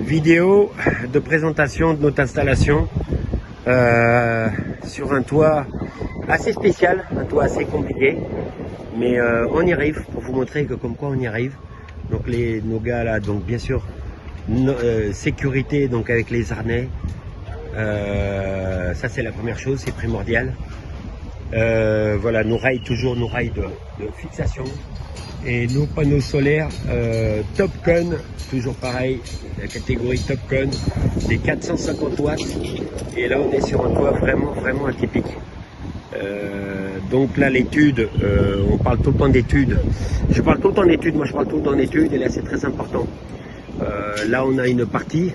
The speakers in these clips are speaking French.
Vidéo de présentation de notre installation sur un toit assez spécial, un toit assez compliqué, mais on y arrive, pour vous montrer que comme quoi on y arrive. Donc nos gars là, donc bien sûr sécurité, donc avec les harnais, ça c'est la première chose, c'est primordial. Voilà, nos rails, toujours nos rails de fixation, et nos panneaux solaires Topcon, toujours pareil, la catégorie Topcon, des 450 watts, et là on est sur un toit vraiment atypique. Donc là l'étude, on parle tout le temps d'études, je parle tout le temps d'études, moi je parle tout le temps d'études, et là c'est très important. Là on a une partie,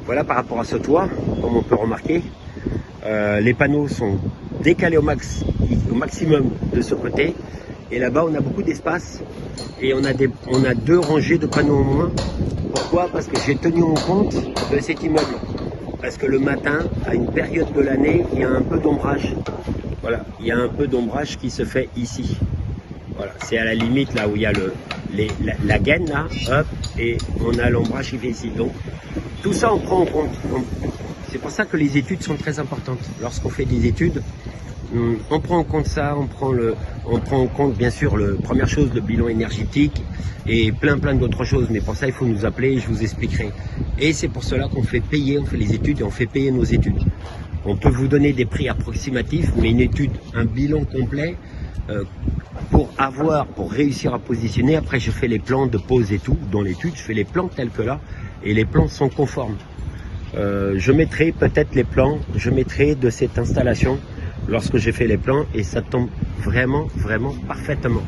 voilà, par rapport à ce toit, comme on peut remarquer, les panneaux sont décalés au maximum de ce côté, et là-bas on a beaucoup d'espace, et on a deux rangées de panneaux en moins. Pourquoi? Parce que j'ai tenu en compte de cet immeuble, parce que le matin, à une période de l'année, il y a un peu d'ombrage. Voilà, il y a un peu d'ombrage qui se fait ici. Voilà, c'est à la limite là où il y a la gaine là, hop, et on a l'ombrage qui fait ici. Donc tout ça on prend en compte. C'est pour ça que les études sont très importantes. Lorsqu'on fait des études, on prend en compte ça, on prend en compte bien sûr première chose, le bilan énergétique, et plein d'autres choses. Mais pour ça il faut nous appeler et je vous expliquerai. Et c'est pour cela qu'on fait payer, on fait les études et on fait payer nos études. On peut vous donner des prix approximatifs, mais une étude, un bilan complet, pour réussir à positionner. Après je fais les plans de pose et tout, dans l'étude je fais les plans tels que là, et les plans sont conformes. Je mettrai peut-être les plans, je mettrai de cette installation lorsque j'ai fait les plans, et ça tombe vraiment parfaitement.